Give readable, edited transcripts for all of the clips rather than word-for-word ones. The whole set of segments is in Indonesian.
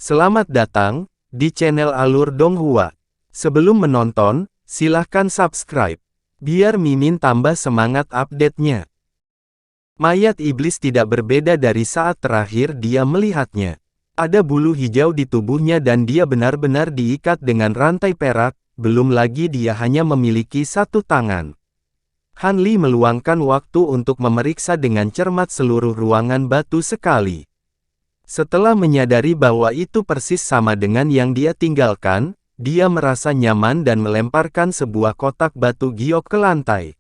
Selamat datang di channel Alur Donghua. Sebelum menonton, silahkan subscribe, biar Mimin tambah semangat update-nya. Mayat iblis tidak berbeda dari saat terakhir dia melihatnya. Ada bulu hijau di tubuhnya dan dia benar-benar diikat dengan rantai perak, belum lagi dia hanya memiliki satu tangan. Han Li meluangkan waktu untuk memeriksa dengan cermat seluruh ruangan batu sekali. Setelah menyadari bahwa itu persis sama dengan yang dia tinggalkan, dia merasa nyaman dan melemparkan sebuah kotak batu giok ke lantai.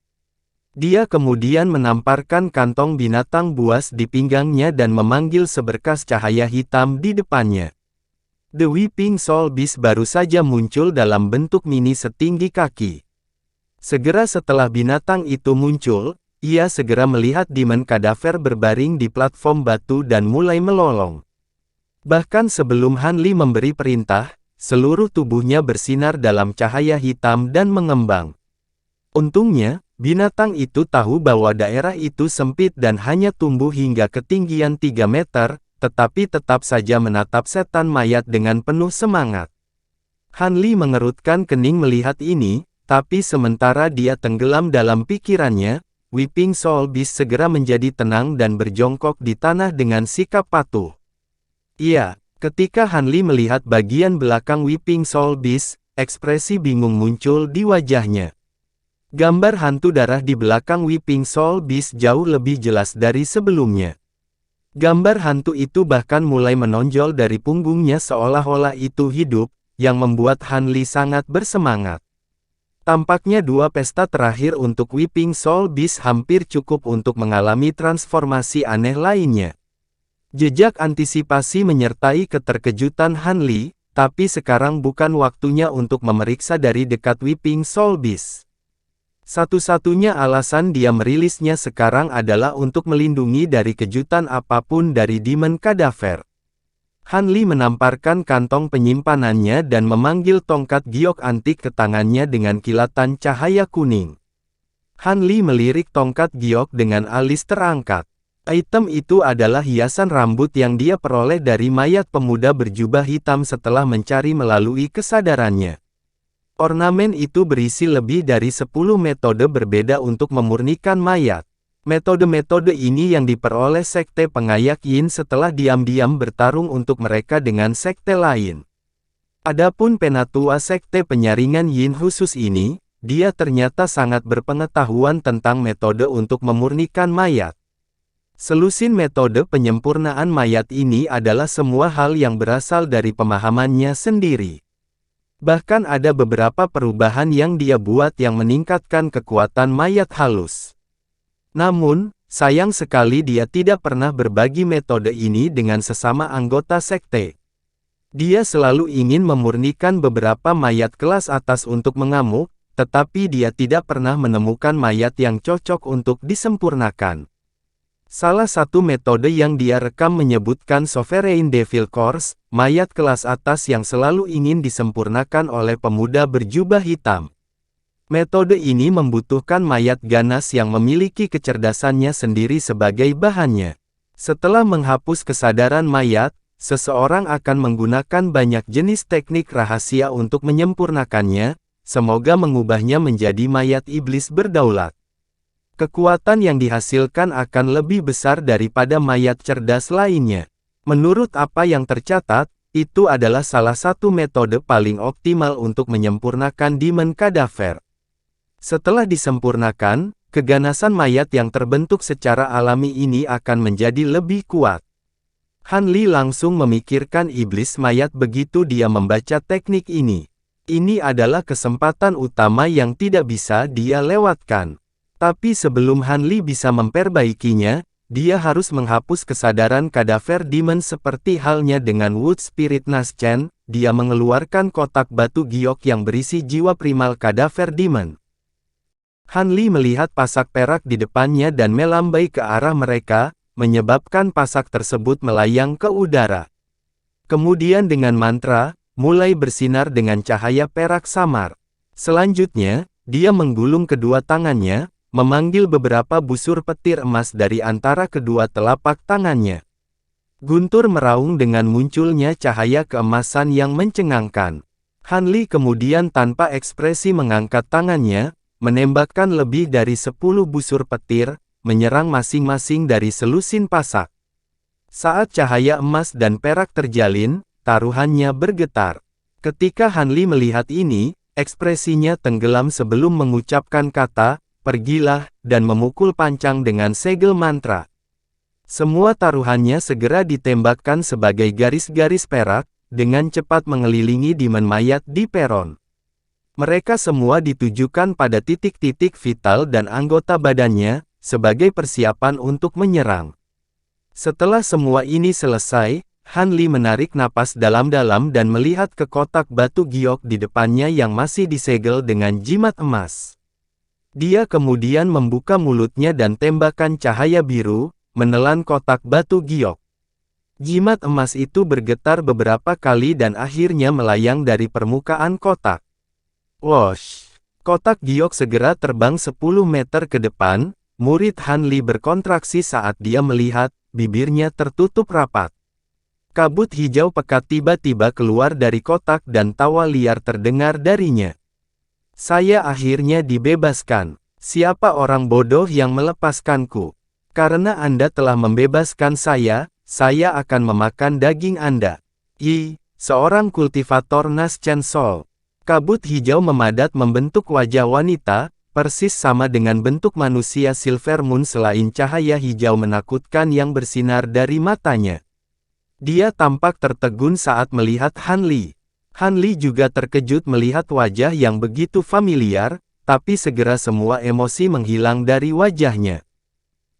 Dia kemudian menamparkan kantong binatang buas di pinggangnya dan memanggil seberkas cahaya hitam di depannya. The Weeping Soul Beast baru saja muncul dalam bentuk mini setinggi kaki. Segera setelah binatang itu muncul, ia segera melihat Demon Cadaver berbaring di platform batu dan mulai melolong. Bahkan sebelum Han Li memberi perintah, seluruh tubuhnya bersinar dalam cahaya hitam dan mengembang. Untungnya, binatang itu tahu bahwa daerah itu sempit dan hanya tumbuh hingga ketinggian 3 meter, tetapi tetap saja menatap setan mayat dengan penuh semangat. Han Li mengerutkan kening melihat ini, tapi sementara dia tenggelam dalam pikirannya, Weeping Soul Beast segera menjadi tenang dan berjongkok di tanah dengan sikap patuh. Iya, ketika Han Li melihat bagian belakang Weeping Soul Beast, ekspresi bingung muncul di wajahnya. Gambar hantu darah di belakang Weeping Soul Beast jauh lebih jelas dari sebelumnya. Gambar hantu itu bahkan mulai menonjol dari punggungnya seolah-olah itu hidup, yang membuat Han Li sangat bersemangat. Tampaknya dua pesta terakhir untuk Weeping Soul Beast hampir cukup untuk mengalami transformasi aneh lainnya. Jejak antisipasi menyertai keterkejutan Han Li, tapi sekarang bukan waktunya untuk memeriksa dari dekat Weeping Soul Beast. Satu-satunya alasan dia merilisnya sekarang adalah untuk melindungi dari kejutan apapun dari Demon Cadaver. Han Li menamparkan kantong penyimpanannya dan memanggil tongkat giok antik ke tangannya dengan kilatan cahaya kuning. Han Li melirik tongkat giok dengan alis terangkat. Item itu adalah hiasan rambut yang dia peroleh dari mayat pemuda berjubah hitam setelah mencari melalui kesadarannya. Ornamen itu berisi lebih dari 10 metode berbeda untuk memurnikan mayat. Metode-metode ini yang diperoleh sekte pengayak Yin setelah diam-diam bertarung untuk mereka dengan sekte lain. Adapun penatua sekte penyaringan Yin khusus ini, dia ternyata sangat berpengetahuan tentang metode untuk memurnikan mayat. Selusin metode penyempurnaan mayat ini adalah semua hal yang berasal dari pemahamannya sendiri. Bahkan ada beberapa perubahan yang dia buat yang meningkatkan kekuatan mayat halus. Namun, sayang sekali dia tidak pernah berbagi metode ini dengan sesama anggota sekte. Dia selalu ingin memurnikan beberapa mayat kelas atas untuk mengamuk, tetapi dia tidak pernah menemukan mayat yang cocok untuk disempurnakan. Salah satu metode yang dia rekam menyebutkan Sovereign Devil Corpse, mayat kelas atas yang selalu ingin disempurnakan oleh pemuda berjubah hitam. Metode ini membutuhkan mayat ganas yang memiliki kecerdasannya sendiri sebagai bahannya. Setelah menghapus kesadaran mayat, seseorang akan menggunakan banyak jenis teknik rahasia untuk menyempurnakannya, semoga mengubahnya menjadi mayat iblis berdaulat. Kekuatan yang dihasilkan akan lebih besar daripada mayat cerdas lainnya. Menurut apa yang tercatat, itu adalah salah satu metode paling optimal untuk menyempurnakan Demon Cadaver. Setelah disempurnakan, keganasan mayat yang terbentuk secara alami ini akan menjadi lebih kuat. Han Li langsung memikirkan iblis mayat begitu dia membaca teknik ini. Ini adalah kesempatan utama yang tidak bisa dia lewatkan. Tapi sebelum Han Li bisa memperbaikinya, dia harus menghapus kesadaran Cadaver Demon seperti halnya dengan Wood Spirit Naschen. Dia mengeluarkan kotak batu giok yang berisi jiwa primal Cadaver Demon. Han Li melihat pasak perak di depannya dan melambai ke arah mereka, menyebabkan pasak tersebut melayang ke udara. Kemudian dengan mantra, mulai bersinar dengan cahaya perak samar. Selanjutnya, dia menggulung kedua tangannya, memanggil beberapa busur petir emas dari antara kedua telapak tangannya. Guntur meraung dengan munculnya cahaya keemasan yang mencengangkan. Han Li kemudian tanpa ekspresi mengangkat tangannya, menembakkan lebih dari 10 busur petir, menyerang masing-masing dari selusin pasak. Saat cahaya emas dan perak terjalin, taruhannya bergetar. Ketika Han Li melihat ini, ekspresinya tenggelam sebelum mengucapkan kata, "Pergilah," dan memukul pancang dengan segel mantra. Semua taruhannya segera ditembakkan sebagai garis-garis perak, dengan cepat mengelilingi dimen mayat di peron. Mereka semua ditujukan pada titik-titik vital dan anggota badannya, sebagai persiapan untuk menyerang. Setelah semua ini selesai, Han Li menarik napas dalam-dalam dan melihat ke kotak batu giok di depannya yang masih disegel dengan jimat emas. Dia kemudian membuka mulutnya dan tembakan cahaya biru, menelan kotak batu giok. Jimat emas itu bergetar beberapa kali dan akhirnya melayang dari permukaan kotak. Wosh! Kotak giok segera terbang 10 meter ke depan. Murid Han Li berkontraksi saat dia melihat, bibirnya tertutup rapat. Kabut hijau pekat tiba-tiba keluar dari kotak dan tawa liar terdengar darinya. "Saya akhirnya dibebaskan. Siapa orang bodoh yang melepaskanku? Karena Anda telah membebaskan saya akan memakan daging Anda." Seorang kultivator Nas Chen Sol. Kabut hijau memadat membentuk wajah wanita, persis sama dengan bentuk manusia Silver Moon selain cahaya hijau menakutkan yang bersinar dari matanya. Dia tampak tertegun saat melihat Han Li. Han Li juga terkejut melihat wajah yang begitu familiar, tapi segera semua emosi menghilang dari wajahnya.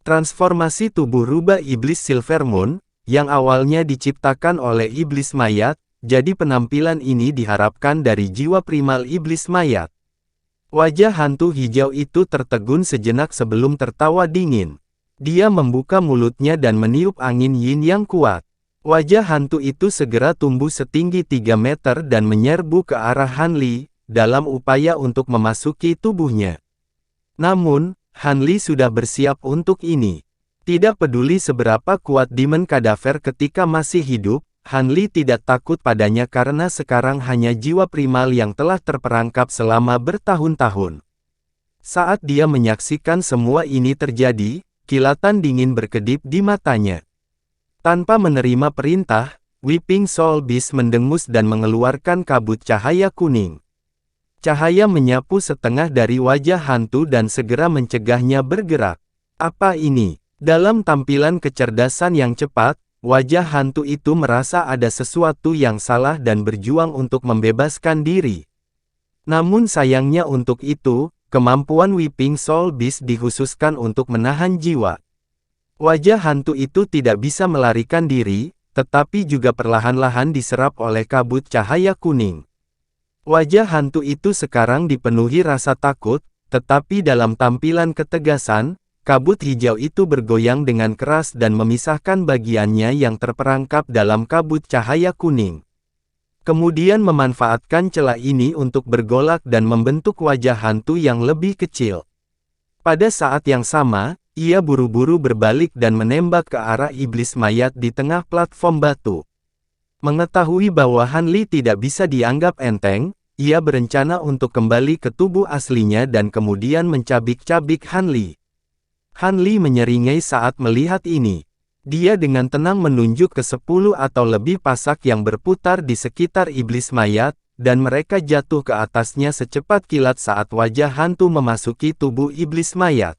Transformasi tubuh rubah iblis Silver Moon, yang awalnya diciptakan oleh iblis mayat, jadi penampilan ini diharapkan dari jiwa primal iblis mayat. Wajah hantu hijau itu tertegun sejenak sebelum tertawa dingin. Dia membuka mulutnya dan meniup angin yin yang kuat. Wajah hantu itu segera tumbuh setinggi 3 meter dan menyerbu ke arah Han Li, dalam upaya untuk memasuki tubuhnya. Namun, Han Li sudah bersiap untuk ini. Tidak peduli seberapa kuat Demon Cadaver ketika masih hidup, Han Li tidak takut padanya karena sekarang hanya jiwa primal yang telah terperangkap selama bertahun-tahun. Saat dia menyaksikan semua ini terjadi, kilatan dingin berkedip di matanya. Tanpa menerima perintah, Weeping Soul Beast mendengus dan mengeluarkan kabut cahaya kuning. Cahaya menyapu setengah dari wajah hantu dan segera mencegahnya bergerak. Apa ini? Dalam tampilan kecerdasan yang cepat, wajah hantu itu merasa ada sesuatu yang salah dan berjuang untuk membebaskan diri. Namun sayangnya untuk itu, kemampuan Weeping Soul Beast dikhususkan untuk menahan jiwa. Wajah hantu itu tidak bisa melarikan diri, tetapi juga perlahan-lahan diserap oleh kabut cahaya kuning. Wajah hantu itu sekarang dipenuhi rasa takut, tetapi dalam tampilan ketegasan, kabut hijau itu bergoyang dengan keras dan memisahkan bagiannya yang terperangkap dalam kabut cahaya kuning. Kemudian memanfaatkan celah ini untuk bergolak dan membentuk wajah hantu yang lebih kecil. Pada saat yang sama, ia buru-buru berbalik dan menembak ke arah iblis mayat di tengah platform batu. Mengetahui bahwa Han Li tidak bisa dianggap enteng, ia berencana untuk kembali ke tubuh aslinya dan kemudian mencabik-cabik Han Li. Han Li menyeringai saat melihat ini. Dia dengan tenang menunjuk ke 10 atau lebih pasak yang berputar di sekitar iblis mayat, dan mereka jatuh ke atasnya secepat kilat saat wajah hantu memasuki tubuh iblis mayat.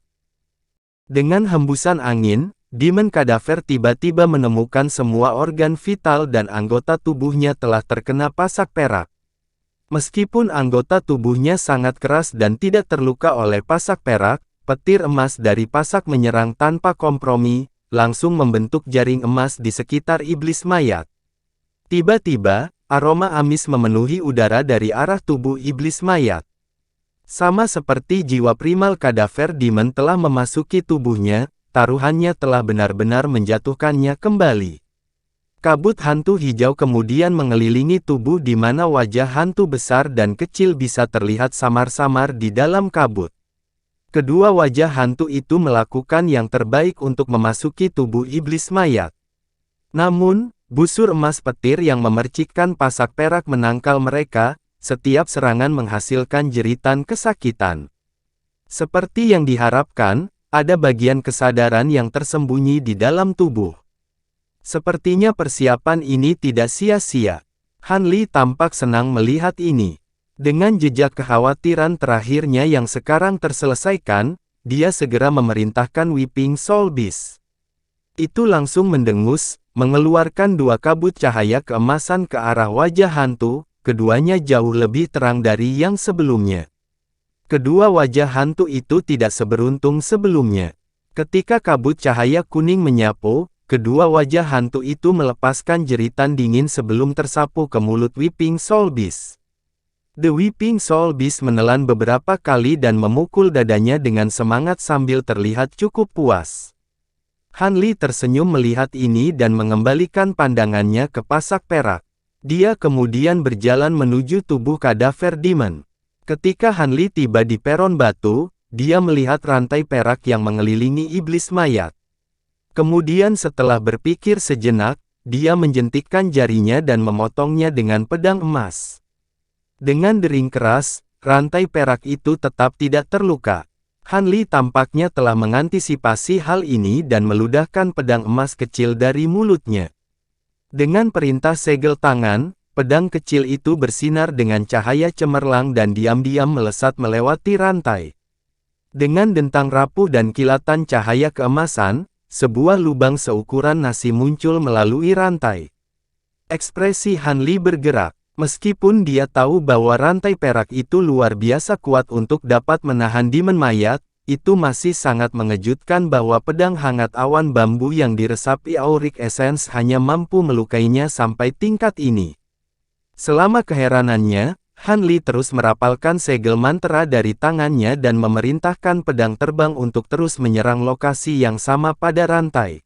Dengan hembusan angin, Demon Cadaver tiba-tiba menemukan semua organ vital dan anggota tubuhnya telah terkena pasak perak. Meskipun anggota tubuhnya sangat keras dan tidak terluka oleh pasak perak, petir emas dari pasak menyerang tanpa kompromi, langsung membentuk jaring emas di sekitar iblis mayat. Tiba-tiba, aroma amis memenuhi udara dari arah tubuh iblis mayat. Sama seperti jiwa primal Cadaver Demon telah memasuki tubuhnya, taruhannya telah benar-benar menjatuhkannya kembali. Kabut hantu hijau kemudian mengelilingi tubuh di mana wajah hantu besar dan kecil bisa terlihat samar-samar di dalam kabut. Kedua wajah hantu itu melakukan yang terbaik untuk memasuki tubuh iblis mayat. Namun, busur emas petir yang memercikkan pasak perak menangkal mereka, setiap serangan menghasilkan jeritan kesakitan. Seperti yang diharapkan, ada bagian kesadaran yang tersembunyi di dalam tubuh. Sepertinya persiapan ini tidak sia-sia. Han Li tampak senang melihat ini. Dengan jejak kekhawatiran terakhirnya yang sekarang terselesaikan, dia segera memerintahkan Weeping Soul Beast. Itu langsung mendengus, mengeluarkan dua kabut cahaya keemasan ke arah wajah hantu, keduanya jauh lebih terang dari yang sebelumnya. Kedua wajah hantu itu tidak seberuntung sebelumnya. Ketika kabut cahaya kuning menyapu, kedua wajah hantu itu melepaskan jeritan dingin sebelum tersapu ke mulut Weeping Soul Beast. The Weeping Soul Beast menelan beberapa kali dan memukul dadanya dengan semangat sambil terlihat cukup puas. Han Li tersenyum melihat ini dan mengembalikan pandangannya ke pasak perak. Dia kemudian berjalan menuju tubuh kadaver demon. Ketika Han Li tiba di peron batu, dia melihat rantai perak yang mengelilingi iblis mayat. Kemudian setelah berpikir sejenak, dia menjentikkan jarinya dan memotongnya dengan pedang emas. Dengan dering keras, rantai perak itu tetap tidak terluka. Han Li tampaknya telah mengantisipasi hal ini dan meludahkan pedang emas kecil dari mulutnya. Dengan perintah segel tangan, pedang kecil itu bersinar dengan cahaya cemerlang dan diam-diam melesat melewati rantai. Dengan dentang rapuh dan kilatan cahaya keemasan, sebuah lubang seukuran nasi muncul melalui rantai. Ekspresi Han Li bergerak. Meskipun dia tahu bahwa rantai perak itu luar biasa kuat untuk dapat menahan demon mayat, itu masih sangat mengejutkan bahwa pedang hangat awan bambu yang diresapi Auric Essence hanya mampu melukainya sampai tingkat ini. Selama keheranannya, Han Li terus merapalkan segel mantra dari tangannya dan memerintahkan pedang terbang untuk terus menyerang lokasi yang sama pada rantai.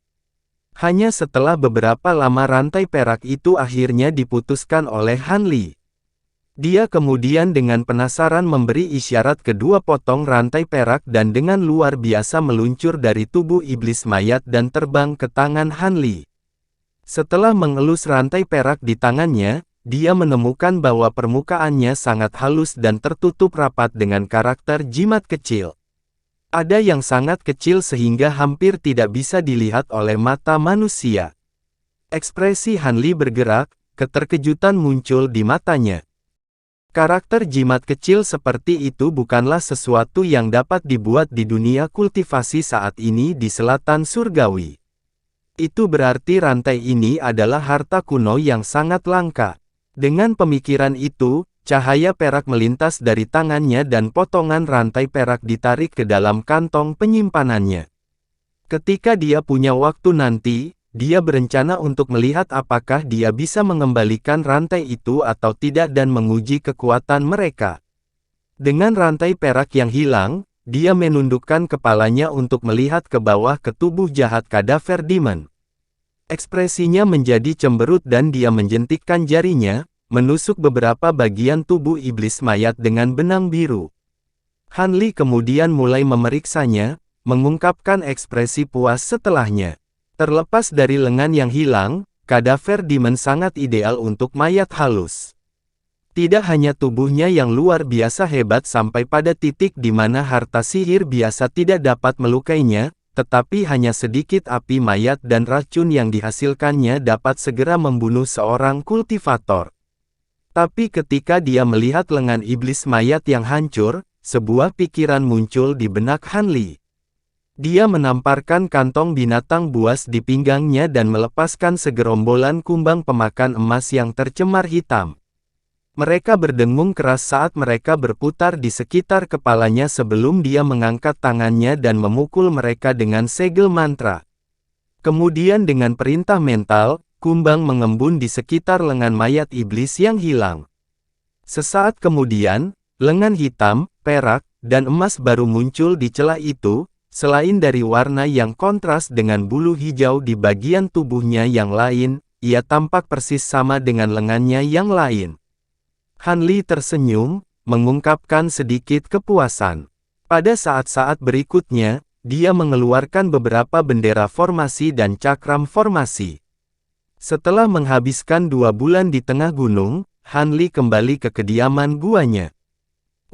Hanya setelah beberapa lama rantai perak itu akhirnya diputuskan oleh Han Li. Dia kemudian dengan penasaran memberi isyarat kedua potong rantai perak dan dengan luar biasa meluncur dari tubuh iblis mayat dan terbang ke tangan Han Li. Setelah mengelus rantai perak di tangannya, dia menemukan bahwa permukaannya sangat halus dan tertutup rapat dengan karakter jimat kecil. Ada yang sangat kecil sehingga hampir tidak bisa dilihat oleh mata manusia. Ekspresi Han Li bergerak, keterkejutan muncul di matanya. Karakter jimat kecil seperti itu bukanlah sesuatu yang dapat dibuat di dunia kultivasi saat ini di selatan surgawi. Itu berarti rantai ini adalah harta kuno yang sangat langka. Dengan pemikiran itu, cahaya perak melintas dari tangannya dan potongan rantai perak ditarik ke dalam kantong penyimpanannya. Ketika dia punya waktu nanti, dia berencana untuk melihat apakah dia bisa mengembalikan rantai itu atau tidak dan menguji kekuatan mereka. Dengan rantai perak yang hilang, dia menundukkan kepalanya untuk melihat ke bawah ke tubuh jahat kadaver demon. Ekspresinya menjadi cemberut dan dia menjentikkan jarinya, menusuk beberapa bagian tubuh iblis mayat dengan benang biru. Han Li kemudian mulai memeriksanya, mengungkapkan ekspresi puas setelahnya. Terlepas dari lengan yang hilang, kadaver demon sangat ideal untuk mayat halus. Tidak hanya tubuhnya yang luar biasa hebat sampai pada titik di mana harta sihir biasa tidak dapat melukainya, tetapi hanya sedikit api mayat dan racun yang dihasilkannya dapat segera membunuh seorang kultivator. Tapi ketika dia melihat lengan iblis mayat yang hancur, sebuah pikiran muncul di benak Han Li. Dia menamparkan kantong binatang buas di pinggangnya dan melepaskan segerombolan kumbang pemakan emas yang tercemar hitam. Mereka berdengung keras saat mereka berputar di sekitar kepalanya sebelum dia mengangkat tangannya dan memukul mereka dengan segel mantra. Kemudian dengan perintah mental, kumbang mengembun di sekitar lengan mayat iblis yang hilang. Sesaat kemudian, lengan hitam, perak, dan emas baru muncul di celah itu, selain dari warna yang kontras dengan bulu hijau di bagian tubuhnya yang lain, ia tampak persis sama dengan lengannya yang lain. Han Li tersenyum, mengungkapkan sedikit kepuasan. Pada saat-saat berikutnya, dia mengeluarkan beberapa bendera formasi dan cakram formasi. Setelah menghabiskan 2 bulan di tengah gunung, Han Li kembali ke kediaman guanya.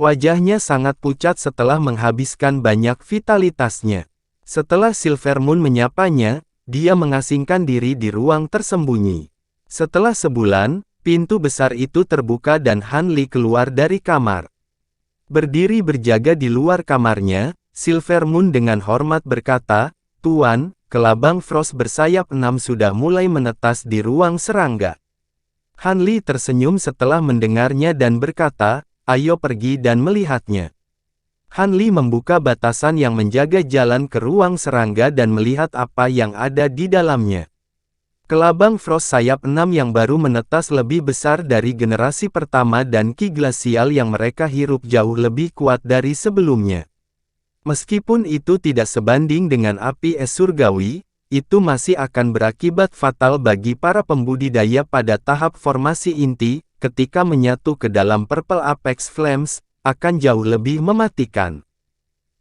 Wajahnya sangat pucat setelah menghabiskan banyak vitalitasnya. Setelah Silvermoon menyapanya, dia mengasingkan diri di ruang tersembunyi. Setelah sebulan, pintu besar itu terbuka dan Han Li keluar dari kamar. Berdiri berjaga di luar kamarnya, Silvermoon dengan hormat berkata, "Tuan, kelabang Frost bersayap 6 sudah mulai menetas di ruang serangga." Han Li tersenyum setelah mendengarnya dan berkata, "Ayo pergi dan melihatnya." Han Li membuka batasan yang menjaga jalan ke ruang serangga dan melihat apa yang ada di dalamnya. Kelabang Frost sayap 6 yang baru menetas lebih besar dari generasi pertama dan ki glasial yang mereka hirup jauh lebih kuat dari sebelumnya. Meskipun itu tidak sebanding dengan api es surgawi, itu masih akan berakibat fatal bagi para pembudidaya pada tahap formasi inti, ketika menyatu ke dalam Purple Apex Flames, akan jauh lebih mematikan.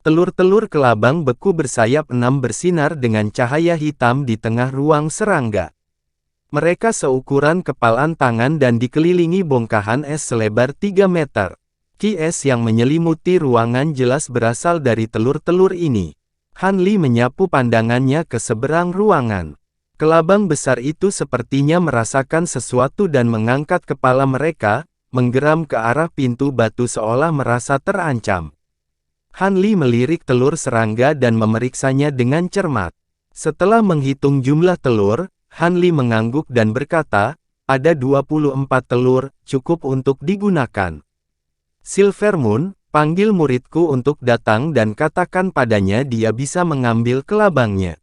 Telur-telur kelabang beku bersayap 6 bersinar dengan cahaya hitam di tengah ruang serangga. Mereka seukuran kepalan tangan dan dikelilingi bongkahan es selebar 3 meter. Ki es yang menyelimuti ruangan jelas berasal dari telur-telur ini. Han Li menyapu pandangannya ke seberang ruangan. Kelabang besar itu sepertinya merasakan sesuatu dan mengangkat kepala mereka, menggeram ke arah pintu batu seolah merasa terancam. Han Li melirik telur serangga dan memeriksanya dengan cermat. Setelah menghitung jumlah telur, Han Li mengangguk dan berkata, "Ada 24 telur, cukup untuk digunakan. Silvermoon, panggil muridku untuk datang dan katakan padanya dia bisa mengambil kelabangnya."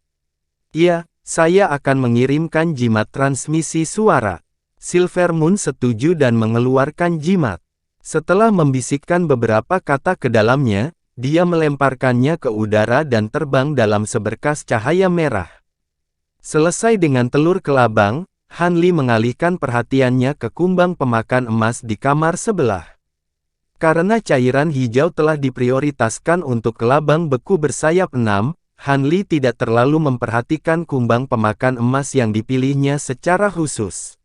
"Iya, saya akan mengirimkan jimat transmisi suara." Silvermoon setuju dan mengeluarkan jimat. Setelah membisikkan beberapa kata ke dalamnya, dia melemparkannya ke udara dan terbang dalam seberkas cahaya merah. Selesai dengan telur kelabang, Han Li mengalihkan perhatiannya ke kumbang pemakan emas di kamar sebelah. Karena cairan hijau telah diprioritaskan untuk kelabang beku bersayap 6, Han Li tidak terlalu memperhatikan kumbang pemakan emas yang dipilihnya secara khusus.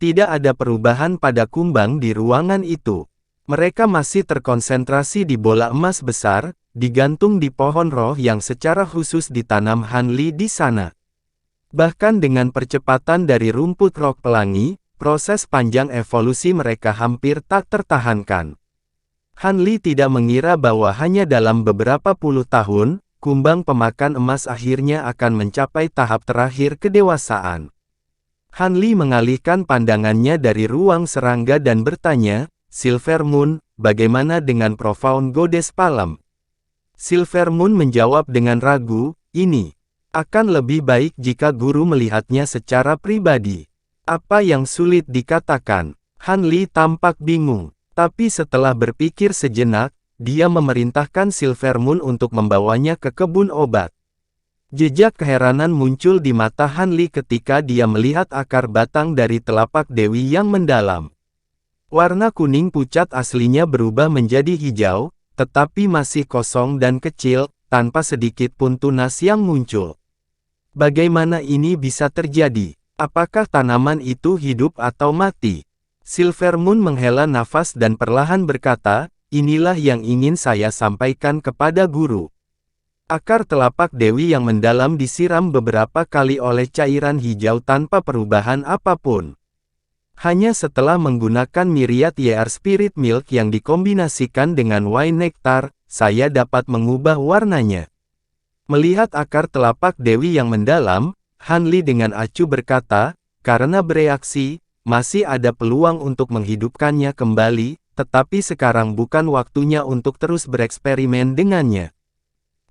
Tidak ada perubahan pada kumbang di ruangan itu. Mereka masih terkonsentrasi di bola emas besar, digantung di pohon roh yang secara khusus ditanam Han Li di sana. Bahkan dengan percepatan dari rumput roh pelangi, proses panjang evolusi mereka hampir tak tertahankan. Han Li tidak mengira bahwa hanya dalam beberapa puluh tahun, kumbang pemakan emas akhirnya akan mencapai tahap terakhir kedewasaan. Han Li mengalihkan pandangannya dari ruang serangga dan bertanya, "Silvermoon, bagaimana dengan Profound Goddess Palm?" Silvermoon menjawab dengan ragu, "Ini akan lebih baik jika guru melihatnya secara pribadi." Apa yang sulit dikatakan? Han Li tampak bingung. Tapi setelah berpikir sejenak, dia memerintahkan Silvermoon untuk membawanya ke kebun obat. Jejak keheranan muncul di mata Han Li ketika dia melihat akar batang dari telapak dewi yang mendalam. Warna kuning pucat aslinya berubah menjadi hijau, tetapi masih kosong dan kecil, tanpa sedikit pun tunas yang muncul. Bagaimana ini bisa terjadi? Apakah tanaman itu hidup atau mati? Silvermoon menghela nafas dan perlahan berkata, "Inilah yang ingin saya sampaikan kepada guru." Akar telapak dewi yang mendalam disiram beberapa kali oleh cairan hijau tanpa perubahan apapun. Hanya setelah menggunakan myriad YR Spirit Milk yang dikombinasikan dengan wine nectar, saya dapat mengubah warnanya. Melihat akar telapak dewi yang mendalam, Han Li dengan acuh berkata, "Karena bereaksi, masih ada peluang untuk menghidupkannya kembali, tetapi sekarang bukan waktunya untuk terus bereksperimen dengannya.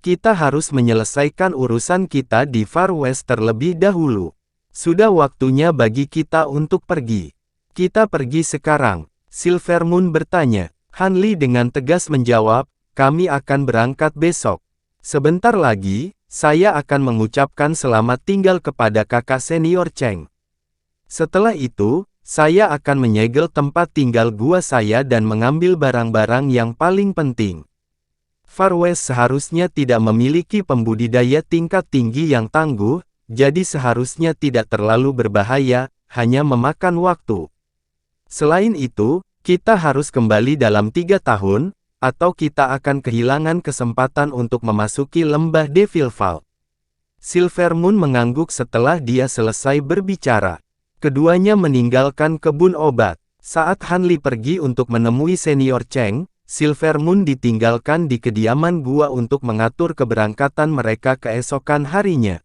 Kita harus menyelesaikan urusan kita di Far West terlebih dahulu. Sudah waktunya bagi kita untuk pergi." "Kita pergi sekarang?" Silvermoon bertanya. Han Li dengan tegas menjawab, "Kami akan berangkat besok. Sebentar lagi, saya akan mengucapkan selamat tinggal kepada kakak senior Cheng. Setelah itu, saya akan menyegel tempat tinggal gua saya dan mengambil barang-barang yang paling penting. Far West seharusnya tidak memiliki pembudidaya tingkat tinggi yang tangguh, jadi seharusnya tidak terlalu berbahaya, hanya memakan waktu. Selain itu, kita harus kembali dalam 3 tahun, atau kita akan kehilangan kesempatan untuk memasuki lembah Devil Vault. Silvermoon mengangguk setelah dia selesai berbicara. Keduanya meninggalkan kebun obat. Saat Hanli pergi untuk menemui Senior Cheng, Silvermoon ditinggalkan di kediaman gua untuk mengatur keberangkatan mereka keesokan harinya.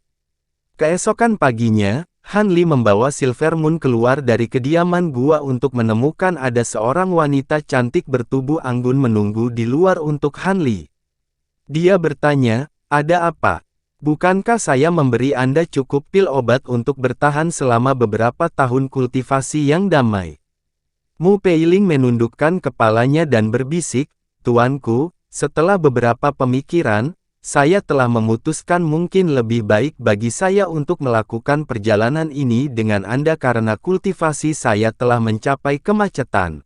Keesokan paginya, Hanli membawa Silvermoon keluar dari kediaman gua untuk menemukan ada seorang wanita cantik bertubuh anggun menunggu di luar untuk Hanli. Dia bertanya, "Ada apa? Bukankah saya memberi Anda cukup pil obat untuk bertahan selama beberapa tahun kultivasi yang damai?" Mu Peiling menundukkan kepalanya dan berbisik, "Tuanku, setelah beberapa pemikiran, saya telah memutuskan mungkin lebih baik bagi saya untuk melakukan perjalanan ini dengan Anda karena kultivasi saya telah mencapai kemacetan.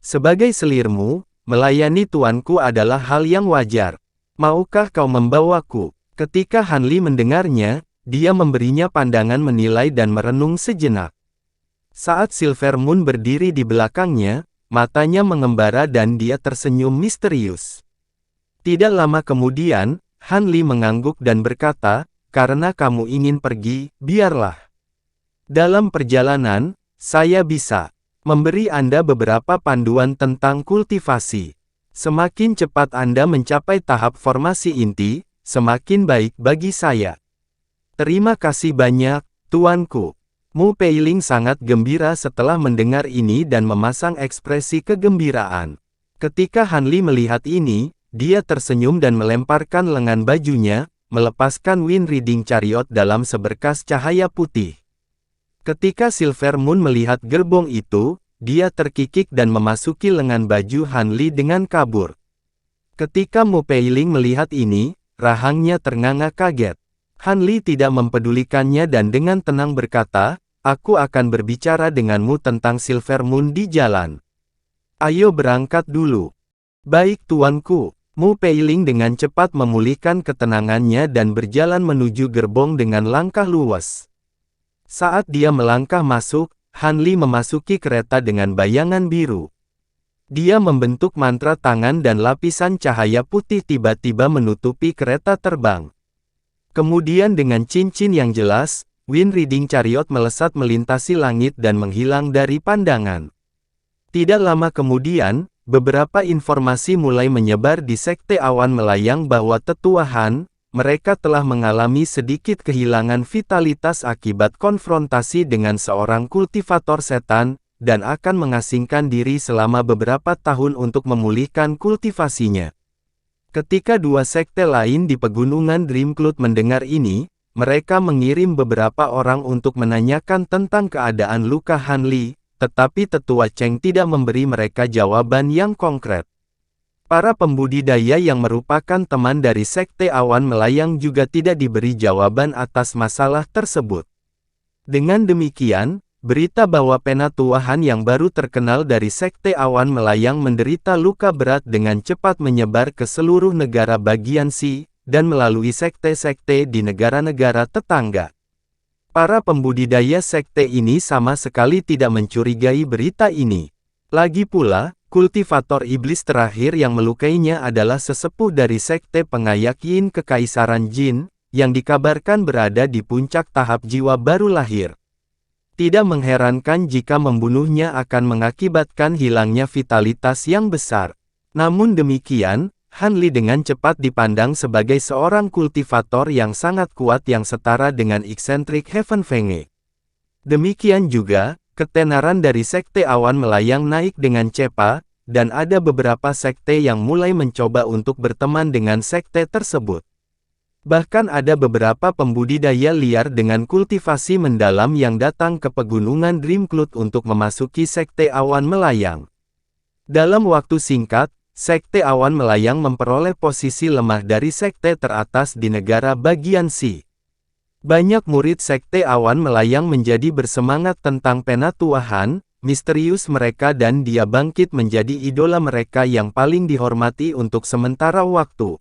Sebagai selirmu, melayani tuanku adalah hal yang wajar. Maukah kau membawaku?" Ketika Hanli mendengarnya, dia memberinya pandangan menilai dan merenung sejenak. Saat Silvermoon berdiri di belakangnya, matanya mengembara dan dia tersenyum misterius. Tidak lama kemudian, Hanli mengangguk dan berkata, "Karena kamu ingin pergi, biarlah. Dalam perjalanan, saya bisa memberi Anda beberapa panduan tentang kultivasi. Semakin cepat Anda mencapai tahap formasi inti, semakin baik bagi saya." "Terima kasih banyak, tuanku." Mu Peiling sangat gembira setelah mendengar ini dan memasang ekspresi kegembiraan. Ketika Hanli melihat ini, dia tersenyum dan melemparkan lengan bajunya, melepaskan Wind Reading Chariot dalam seberkas cahaya putih. Ketika Silvermoon melihat gerbong itu, dia terkikik dan memasuki lengan baju Hanli dengan kabur. Ketika Mu Peiling melihat ini, rahangnya ternganga kaget. Hanli tidak mempedulikannya dan dengan tenang berkata, "Aku akan berbicara denganmu tentang Silvermoon di jalan. Ayo berangkat dulu." "Baik tuanku." Mu Peiling dengan cepat memulihkan ketenangannya dan berjalan menuju gerbong dengan langkah luwes. Saat dia melangkah masuk, Hanli memasuki kereta dengan bayangan biru. Dia membentuk mantra tangan dan lapisan cahaya putih tiba-tiba menutupi kereta terbang. Kemudian dengan cincin yang jelas, Wind Reading Chariot melesat melintasi langit dan menghilang dari pandangan. Tidak lama kemudian, beberapa informasi mulai menyebar di Sekte Awan Melayang bahwa Tetua Han, mereka telah mengalami sedikit kehilangan vitalitas akibat konfrontasi dengan seorang kultivator setan, dan akan mengasingkan diri selama beberapa tahun untuk memulihkan kultivasinya. Ketika dua sekte lain di pegunungan Dreamcloud mendengar ini, mereka mengirim beberapa orang untuk menanyakan tentang keadaan luka Hanli, tetapi Tetua Cheng tidak memberi mereka jawaban yang konkret. Para pembudidaya yang merupakan teman dari Sekte Awan Melayang juga tidak diberi jawaban atas masalah tersebut. Dengan demikian, berita bahwa Penatua Han yang baru terkenal dari Sekte Awan Melayang menderita luka berat dengan cepat menyebar ke seluruh negara bagian Xi, dan melalui sekte-sekte di negara-negara tetangga. Para pembudidaya sekte ini sama sekali tidak mencurigai berita ini. Lagi pula, kultivator iblis terakhir yang melukainya adalah sesepuh dari Sekte Pengayak Yin Kekaisaran Jin, yang dikabarkan berada di puncak tahap jiwa baru lahir. Tidak mengherankan jika membunuhnya akan mengakibatkan hilangnya vitalitas yang besar. Namun demikian, Hanli dengan cepat dipandang sebagai seorang kultivator yang sangat kuat yang setara dengan eksentrik Heaven Fenge. Demikian juga, ketenaran dari Sekte Awan Melayang naik dengan cepat, dan ada beberapa sekte yang mulai mencoba untuk berteman dengan sekte tersebut. Bahkan ada beberapa pembudidaya liar dengan kultivasi mendalam yang datang ke pegunungan Dreamcloud untuk memasuki Sekte Awan Melayang. Dalam waktu singkat, Sekte Awan Melayang memperoleh posisi lemah dari sekte teratas di negara bagian Xi. Banyak murid Sekte Awan Melayang menjadi bersemangat tentang Penatua Han, misterius mereka dan dia bangkit menjadi idola mereka yang paling dihormati untuk sementara waktu.